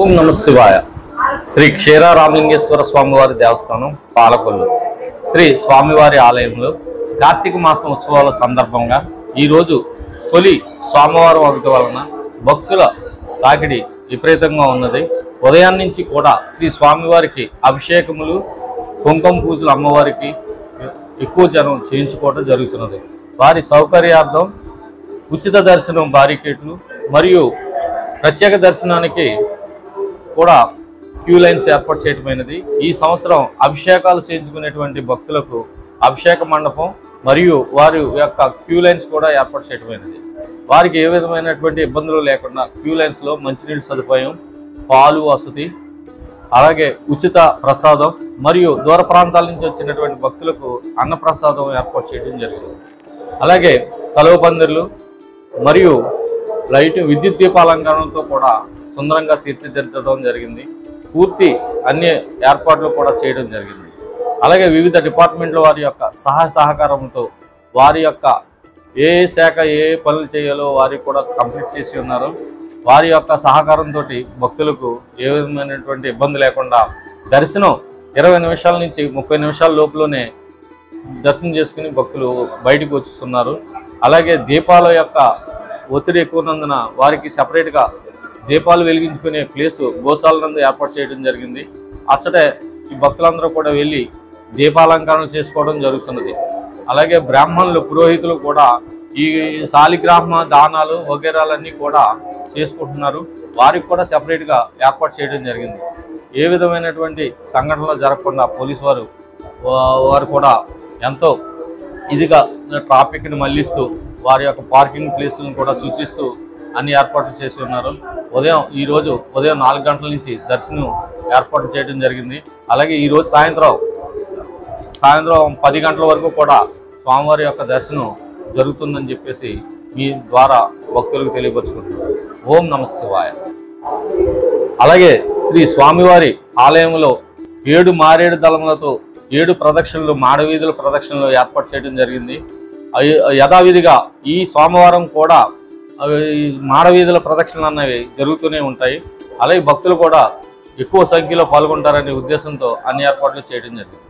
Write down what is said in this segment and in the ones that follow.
ఓం నమ శివాయ. శ్రీ క్షీరారామలింగేశ్వర స్వామివారి దేవస్థానం పాలకొల్లు శ్రీ స్వామివారి ఆలయంలో కార్తీక మాసం ఉత్సవాల సందర్భంగా ఈరోజు తొలి స్వామివారం అవటం వలన భక్తుల తాకిడి విపరీతంగా ఉన్నది. ఉదయం నుంచి కూడా శ్రీ స్వామివారికి అభిషేకములు, కుంకుమ పూజలు అమ్మవారికి ఎక్కువ జనం చేయించుకోవడం జరుగుతున్నది. వారి సౌకర్యార్థం ఉచిత దర్శనం బారికేట్లు మరియు ప్రత్యేక దర్శనానికి కూడా క్యూ లైన్స్ ఏర్పాటు చేయటమైనది. ఈ సంవత్సరం అభిషేకాలు చేయించుకునేటువంటి భక్తులకు అభిషేక మండపం మరియు వారి యొక్క క్యూ లైన్స్ కూడా ఏర్పాటు చేయటమైనది. వారికి ఏ విధమైనటువంటి ఇబ్బందులు లేకుండా క్యూ లైన్స్లో మంచినీళ్ళ సదుపాయం, పాలు వసతి, అలాగే ఉచిత ప్రసాదం మరియు దూర ప్రాంతాల నుంచి వచ్చినటువంటి భక్తులకు అన్నప్రసాదం ఏర్పాటు చేయడం జరిగింది. అలాగే సెలవు పందిర్లు మరియు లైట్ విద్యుత్ దీపాలంకరణతో కూడా సుందరంగా తీర్చిదిద్దడం జరిగింది. పూర్తి అన్ని ఏర్పాట్లు కూడా చేయడం జరిగింది. అలాగే వివిధ డిపార్ట్మెంట్ల వారి యొక్క సహాయ సహకారంతో వారి యొక్క ఏ శాఖ ఏ పనులు చేయాలో వారికి కూడా కంప్లీట్ చేసి ఉన్నారు. వారి యొక్క సహకారంతో భక్తులకు ఏ విధమైనటువంటి ఇబ్బంది లేకుండా దర్శనం 20 నిమిషాల నుంచి 30 నిమిషాల లోపులోనే దర్శనం చేసుకుని భక్తులు బయటకు వస్తున్నారు. అలాగే దీపాల యొక్క ఒత్తిడి ఎక్కువ ఉన్నందున వారికి సపరేట్గా దీపాలు వెలిగించుకునే ప్లేసు గోశాల నందు ఏర్పాటు చేయడం జరిగింది. అచ్చటే ఈ భక్తులందరూ కూడా వెళ్ళి దీపాలంకరణ చేసుకోవడం జరుగుతున్నది. అలాగే బ్రాహ్మణులు, పురోహితులు కూడా ఈ శాలిగ్రామ దానాలు వగేరాలన్నీ కూడా చేసుకుంటున్నారు. వారికి కూడా సపరేట్గా ఏర్పాటు చేయడం జరిగింది. ఏ విధమైనటువంటి సంఘటనలు జరగకుండా పోలీసు వారు కూడా ఎంతో ఇదిగా ట్రాఫిక్ని మళ్లిస్తూ వారి యొక్క పార్కింగ్ ప్లేసులను కూడా సూచిస్తూ అన్ని ఏర్పాట్లు చేసి ఉన్నారు. ఈరోజు ఉదయం 4 గంటల నుంచి దర్శనం ఏర్పాటు చేయడం జరిగింది. అలాగే ఈరోజు సాయంత్రం 10 గంటల వరకు కూడా స్వామివారి యొక్క దర్శనం జరుగుతుందని చెప్పేసి మీ ద్వారా భక్తులకు తెలియపరుచుకుంటున్నారు. ఓం నమ శివాయ. అలాగే శ్రీ స్వామివారి ఆలయంలో 7 మారేడు దళములతో 7 ప్రదక్షిణలు, మాడవీధుల ప్రదక్షిణలు ఏర్పాటు చేయడం జరిగింది. యథావిధిగా ఈ సోమవారం కూడా మాడవీధుల ప్రదక్షిణలు అన్నవి జరుగుతూనే ఉంటాయి. అలాగే భక్తులు కూడా ఎక్కువ సంఖ్యలో పాల్గొంటారనే ఉద్దేశంతో అన్ని ఏర్పాట్లు చేయడం జరిగింది.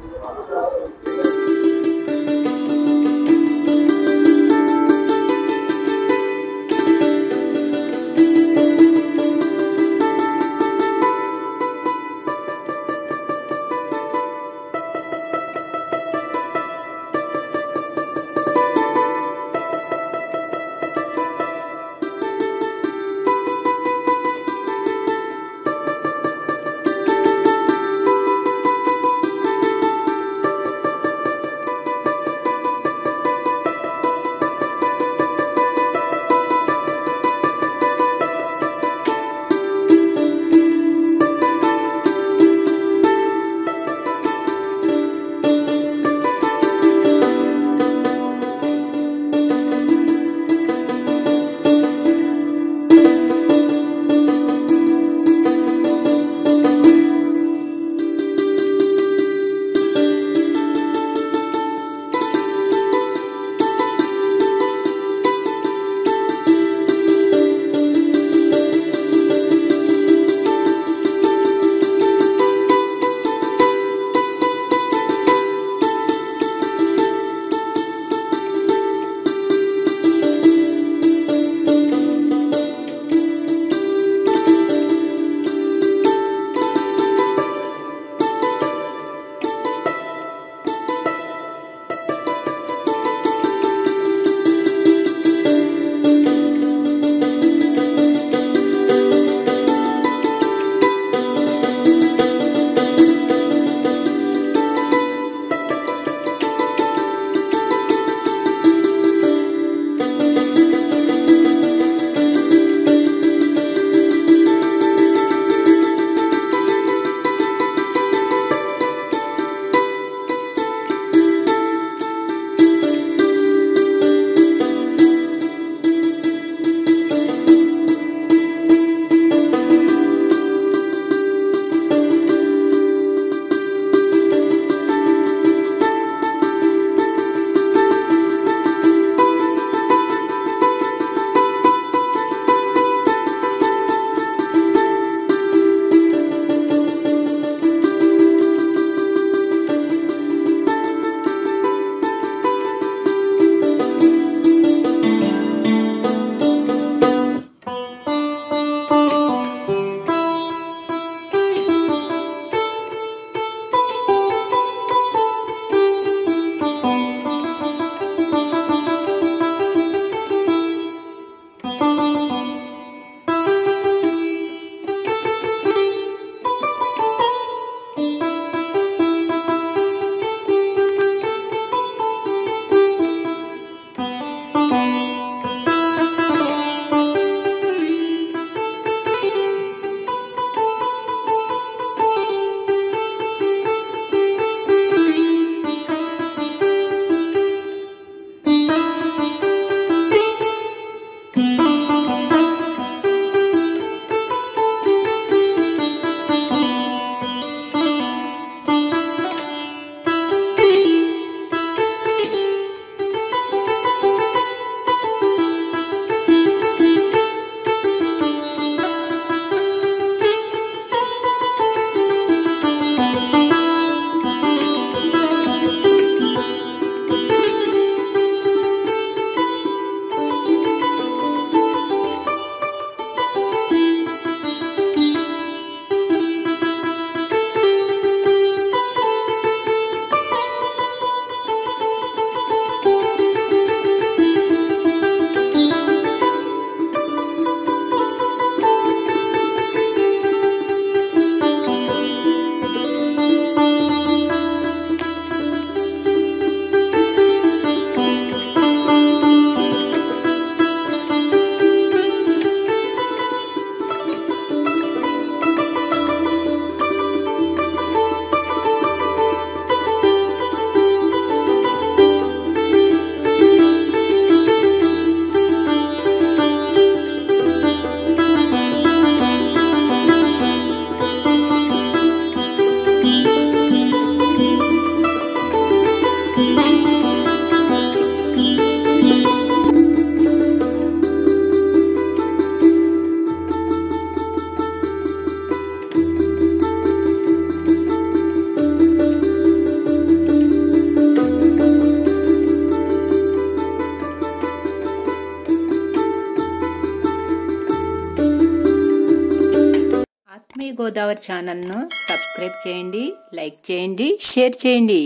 మీ గోదావరి ఛానల్ను సబ్స్క్రైబ్ చేయండి, లైక్ చేయండి, షేర్ చేయండి.